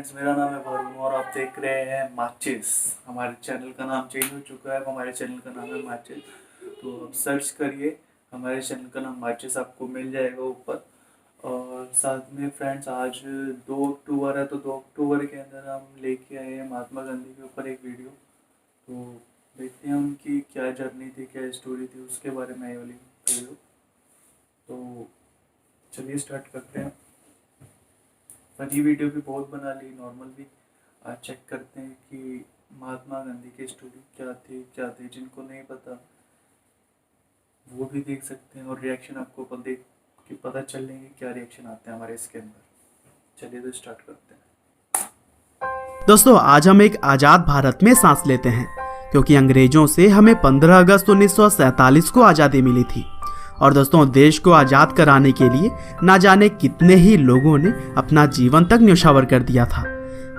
Friends, मेरा नाम है वरुण और आप देख रहे हैं माचिस। हमारे चैनल का नाम चेंज हो चुका है। हमारे चैनल का नाम है माचिस, तो आप सर्च करिए, हमारे चैनल का नाम माचिस आपको मिल जाएगा ऊपर। और साथ में फ्रेंड्स, आज 2 अक्टूबर है, तो 2 अक्टूबर के अंदर हम लेके आए हैं महात्मा गांधी के ऊपर एक वीडियो। तो देखते हैं उनकी क्या जर्नी थी, क्या स्टोरी थी, उसके बारे में ये वाली वीडियो। तो चलिए स्टार्ट करते हैं। फनी वीडियो भी बहुत बना ली, नॉर्मल भी। आज चेक करते हैं कि महात्मा गांधी की स्टोरी क्या थी। जिनको नहीं पता वो भी देख सकते हैं और रिएक्शन आपको देख के पता चल लेंगे क्या रिएक्शन आते हैं हमारे इसके अंदर। चलिए तो स्टार्ट करते हैं। दोस्तों, आज हम एक आज़ाद भारत में सांस लेते हैं क्योंकि अंग्रेजों से हमें 15 अगस्त 1947 को आज़ादी मिली थी। और दोस्तों, देश को आज़ाद कराने के लिए ना जाने कितने ही लोगों ने अपना जीवन तक न्योछावर कर दिया था।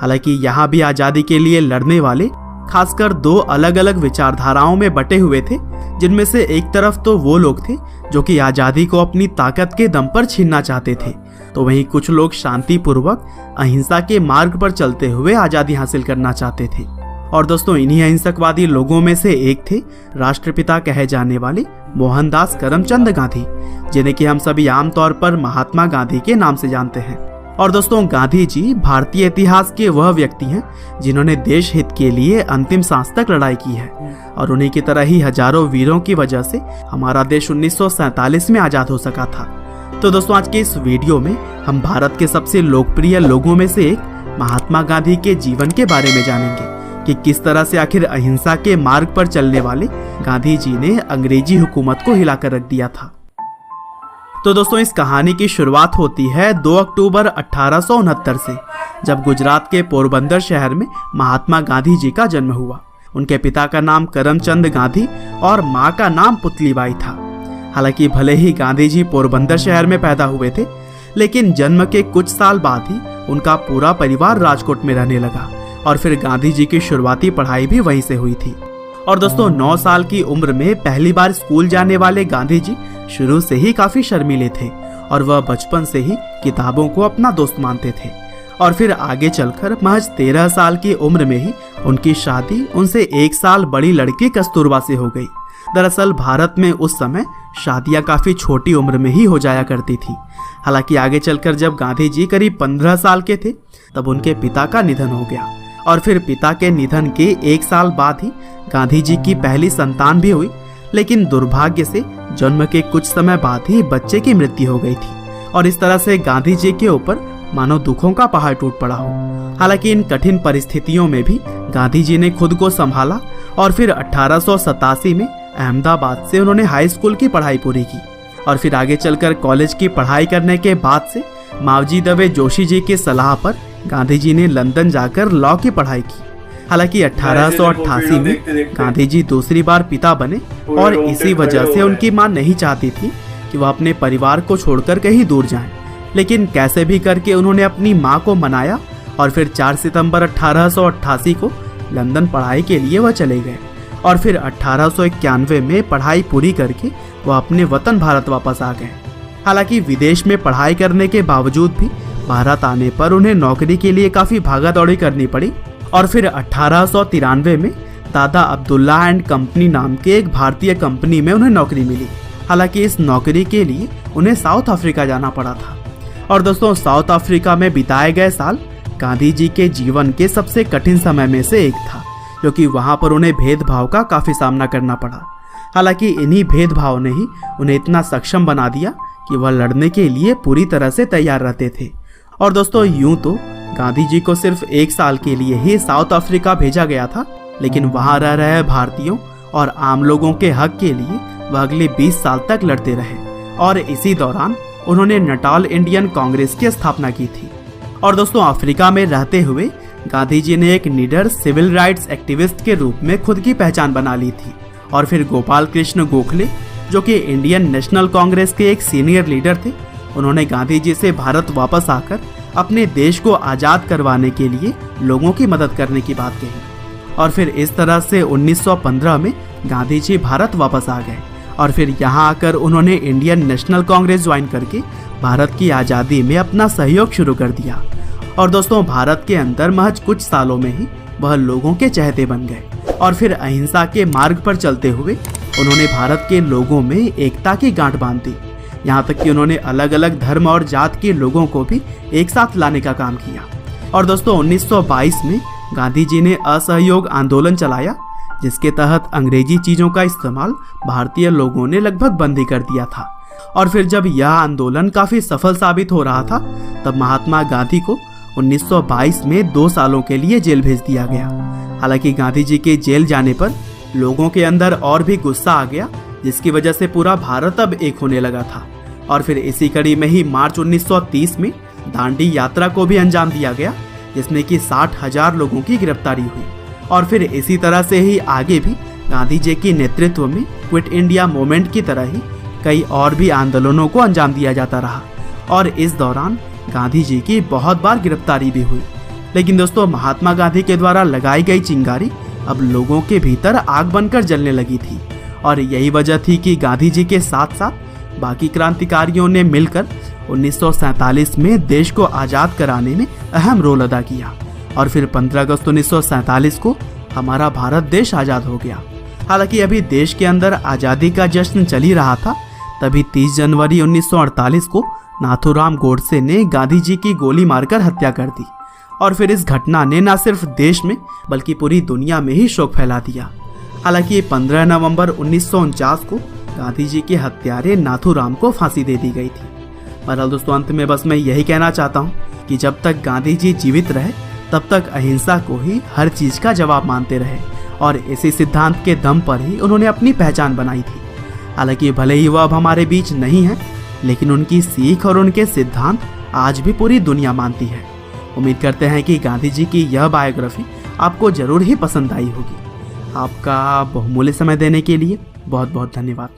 हालांकि यहाँ भी आज़ादी के लिए लड़ने वाले खासकर 2 अलग अलग विचारधाराओं में बटे हुए थे, जिनमें से एक तरफ तो वो लोग थे जो कि आज़ादी को अपनी ताकत के दम पर छीनना चाहते थे, तो वहीं कुछ लोग शांतिपूर्वक अहिंसा के मार्ग पर चलते हुए आज़ादी हासिल करना चाहते थे। और दोस्तों, इन्हीं अहिंसकवादी लोगों में से एक थे राष्ट्रपिता कहे जाने वाले मोहनदास करमचंद गांधी, जिन्हें कि हम सभी आमतौर पर महात्मा गांधी के नाम से जानते हैं। और दोस्तों, गांधी जी भारतीय इतिहास के वह व्यक्ति हैं जिन्होंने देश हित के लिए अंतिम सांस तक लड़ाई की है, और उन्हीं की तरह ही हजारों वीरों की वजह से हमारा देश 1947 में आजाद हो सका था। तो दोस्तों, आज के इस वीडियो में हम भारत के सबसे लोकप्रिय लोगों में से एक महात्मा गांधी के जीवन के बारे में जानेंगे कि किस तरह से आखिर अहिंसा के मार्ग पर चलने वाले गांधी जी ने अंग्रेजी हुकूमत को हिलाकर रख दिया था। तो दोस्तों, इस कहानी की शुरुआत होती है 2 अक्टूबर 1869 से, जब गुजरात के पोरबंदर शहर में महात्मा गांधी जी का जन्म हुआ। उनके पिता का नाम करमचंद गांधी और मां का नाम पुतलीबाई था। हालांकि भले ही गांधी जी पोरबंदर शहर में पैदा हुए थे, लेकिन जन्म के कुछ साल बाद ही उनका पूरा परिवार राजकोट में रहने लगा, और फिर गांधी जी की शुरुआती पढ़ाई भी वहीं से हुई थी। और दोस्तों, 9 साल की उम्र में पहली बार स्कूल जाने वाले गांधी जी शुरू से ही काफी शर्मीले थे, और वह बचपन से ही किताबों को अपना दोस्त मानते थे। और फिर आगे चलकर महज 13 साल की उम्र में ही उनकी शादी उनसे 1 साल बड़ी लड़की कस्तूरबा से हो गई। दरअसल भारत में उस समय शादियां काफी छोटी उम्र में ही हो जाया करती थी। हालांकि आगे चलकर जब गांधी जी करीब 15 साल के थे, तब उनके पिता का निधन हो गया, और फिर पिता के निधन के 1 साल बाद ही गांधी जी की पहली संतान भी हुई। लेकिन दुर्भाग्य से जन्म के कुछ समय बाद ही बच्चे की मृत्यु हो गई थी, और इस तरह से गांधी जी के ऊपर मानो दुखों का पहाड़ टूट पड़ा हो। हालांकि इन कठिन परिस्थितियों में भी गांधी जी ने खुद को संभाला, और फिर 1887 में अहमदाबाद से उन्होंने हाई स्कूल की पढ़ाई पूरी की, और फिर आगे चलकर कॉलेज की पढ़ाई करने के बाद से मावजी दवे जोशी जी की सलाह पर गांधी जी ने लंदन जाकर लॉ की पढ़ाई की। हालांकि 1888 में गांधी जी दूसरी बार पिता बने, और इसी वजह से उनकी मां नहीं चाहती थी कि वह अपने परिवार को छोड़कर कहीं दूर जाएं। लेकिन कैसे भी करके उन्होंने अपनी मां को मनाया, और फिर 4 सितंबर 1888 को लंदन पढ़ाई के लिए वह चले गए, और फिर 1891 में पढ़ाई पूरी करके वह अपने वतन भारत वापस आ गए। हालांकि विदेश में पढ़ाई करने के बावजूद भी भारत आने पर उन्हें नौकरी के लिए काफी भागा दौड़ी करनी पड़ी, और फिर 1893 में दादा अब्दुल्ला एंड कंपनी नाम के एक भारतीय कंपनी में उन्हें नौकरी मिली। हालांकि इस नौकरी के लिए उन्हें साउथ अफ्रीका जाना पड़ा था। और दोस्तों, साउथ अफ्रीका में बिताए गए साल गांधी जी के जीवन के सबसे कठिन समय में से एक था, क्योंकि वहां पर उन्हें भेदभाव का काफी सामना करना पड़ा। हालांकि इन्हीं भेदभाव ने ही उन्हें इतना सक्षम बना दिया कि वह लड़ने के लिए पूरी तरह से तैयार रहते थे। और दोस्तों, यूं तो गांधी जी को सिर्फ 1 साल के लिए ही साउथ अफ्रीका भेजा गया था, लेकिन वहां रह रहे भारतीयों और आम लोगों के हक के लिए वह अगले 20 साल तक लड़ते रहे, और इसी दौरान उन्होंने नटाल इंडियन कांग्रेस की स्थापना की थी। और दोस्तों, अफ्रीका में रहते हुए गांधी जी ने एक निडर सिविल राइट्स एक्टिविस्ट के रूप में खुद की पहचान बना ली थी। और फिर गोपाल कृष्ण गोखले, जो कि इंडियन नेशनल कांग्रेस के एक सीनियर लीडर थे, उन्होंने गांधी जी से भारत वापस आकर अपने देश को आज़ाद करवाने के लिए लोगों की मदद करने की बात कही। और फिर इस तरह से 1915 में गांधी जी भारत वापस आ गए, और फिर यहाँ आकर उन्होंने इंडियन नेशनल कांग्रेस ज्वाइन करके भारत की आज़ादी में अपना सहयोग शुरू कर दिया। और दोस्तों भारत के अंदर महज कुछ सालों में ही वह लोगों के चहेते बन गए और फिर अहिंसा के मार्ग पर चलते हुए उन्होंने भारत के लोगों में एकता की गांठ बांध दी। यहाँ तक कि उन्होंने अलग अलग धर्म और जात के लोगों को भी एक साथ लाने का काम किया। और दोस्तों 1922 में गांधी जी ने असहयोग आंदोलन चलाया, जिसके तहत अंग्रेजी चीजों का इस्तेमाल भारतीय लोगों ने लगभग बंद ही कर दिया था। और फिर जब यह आंदोलन काफी सफल साबित हो रहा था, तब महात्मा गांधी को 1922 में 2 सालों के लिए जेल भेज दिया गया। हालांकि गांधी जी के जेल जाने पर लोगों के अंदर और भी गुस्सा आ गया, जिसकी वजह से पूरा भारत अब एक होने लगा था। और फिर इसी कड़ी में ही मार्च 1930 में दांडी यात्रा को भी अंजाम दिया गया, जिसमें कि 60,000 लोगों की गिरफ्तारी हुई। और फिर इसी तरह से ही आगे भी गांधी जी के नेतृत्व में क्विट इंडिया मूवमेंट की तरह ही कई और भी आंदोलनों को अंजाम दिया जाता रहा। और इस दौरान गांधी जी की बहुत बार गिरफ्तारी भी हुई। लेकिन दोस्तों महात्मा गांधी के द्वारा लगाई गई चिंगारी अब लोगों के भीतर आग बनकर जलने लगी थी। और यही वजह थी कि गांधी जी के साथ साथ बाकी क्रांतिकारियों ने मिलकर 1947 में देश को आज़ाद कराने में अहम रोल अदा किया। और फिर 15 अगस्त 1947 को हमारा भारत देश आज़ाद हो गया। हालांकि अभी देश के अंदर आज़ादी का जश्न चल ही रहा था, तभी 30 जनवरी 1948 को नाथूराम गोडसे ने गांधी जी की गोली मारकर हत्या कर दी। और फिर इस घटना ने न सिर्फ देश में बल्कि पूरी दुनिया में ही शोक फैला दिया। हालांकि 15 नवंबर 1949 को गांधी जी के हत्यारे नाथूराम को फांसी दे दी गई थी। बहरहाल दोस्तों अंत में बस मैं यही कहना चाहता हूँ कि जब तक गांधी जी जीवित रहे तब तक अहिंसा को ही हर चीज का जवाब मानते रहे और इसी सिद्धांत के दम पर ही उन्होंने अपनी पहचान बनाई थी। हालांकि भले ही वह अब हमारे बीच नहीं है, लेकिन उनकी सीख और उनके सिद्धांत आज भी पूरी दुनिया मानती है। उम्मीद करते हैं कि गांधी जी की यह बायोग्राफी आपको जरूर ही पसंद आई होगी। आपका बहुमूल्य समय देने के लिए बहुत बहुत धन्यवाद।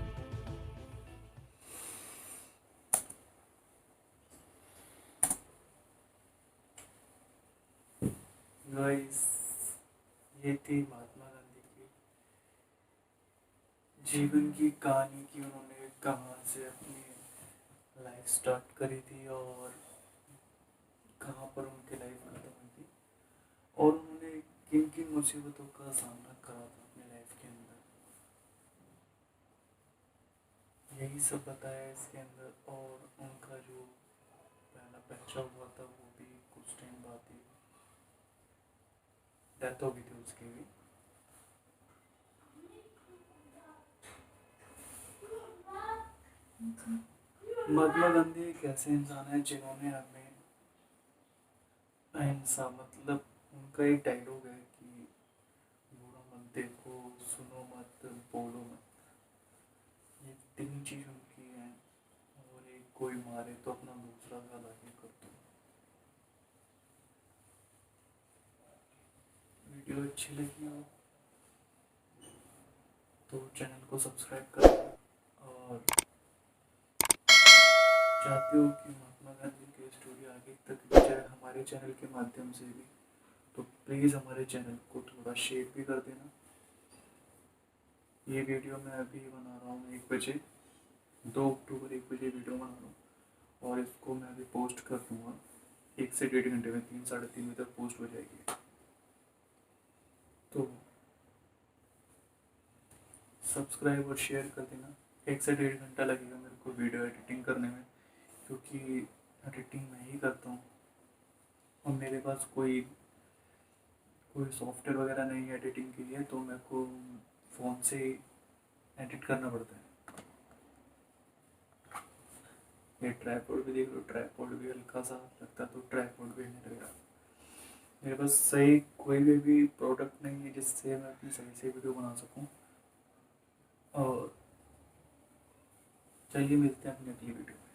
गाइस, ये थी महात्मा गांधी की जीवन की कहानी की उन्होंने कहाँ से अपनी लाइफ स्टार्ट करी थी और कहाँ पर उनकी लाइफ खत्म हुई थी और उन्होंने किन किन मुसीबतों का सामना करा था अपनी लाइफ के अंदर, यही सब बताया इसके अंदर। और उनका जो पहला बच्चा हुआ था वो भी कुछ टाइम बाद ही डेथ हो गई थी उसकी भी। महात्मा गांधी एक ऐसे इंसान है जिन्होंने हमें अहिंसा, मतलब उनका एक डायलॉग है कि बुरा मत देखो, सुनो मत, बोलो मत, ये 3 चीज उनकी हैं। और एक कोई मारे तो अपना दूसरा गाल आगे कर दो। वीडियो अच्छी लगी हो तो चैनल को सब्सक्राइब करो और चाहते हो कि महात्मा गांधी की स्टोरी आगे तक भी जाए हमारे चैनल के माध्यम से भी, तो प्लीज़ हमारे चैनल को थोड़ा शेयर भी कर देना। ये वीडियो मैं अभी बना रहा हूँ 1 बजे, 2 अक्टूबर 1 बजे वीडियो बना रहा हूँ और इसको मैं अभी पोस्ट कर दूँगा 1 से 1.5 घंटे में, 3 साढ़े 3 बजे तक पोस्ट हो जाएगी। तो सब्सक्राइब और शेयर कर देना। 1 से 1.5 घंटा लगेगा मेरे को वीडियो एडिटिंग करने में, क्योंकि एडिटिंग मैं ही करता हूँ और मेरे पास कोई सॉफ्टवेयर वगैरह नहीं है एडिटिंग के लिए, तो मेरे को फ़ोन से एडिट करना पड़ता है। ये ट्राइपॉड भी देख लो, ट्राइपॉड भी हल्का सा लगता है तो ट्राइपॉड भी नहीं लग रहा। मेरे पास सही कोई भी प्रोडक्ट नहीं है जिससे मैं अपनी सही से वीडियो बना सकूं। और चलिए मिलते हैं अपनी अगली वीडियो में।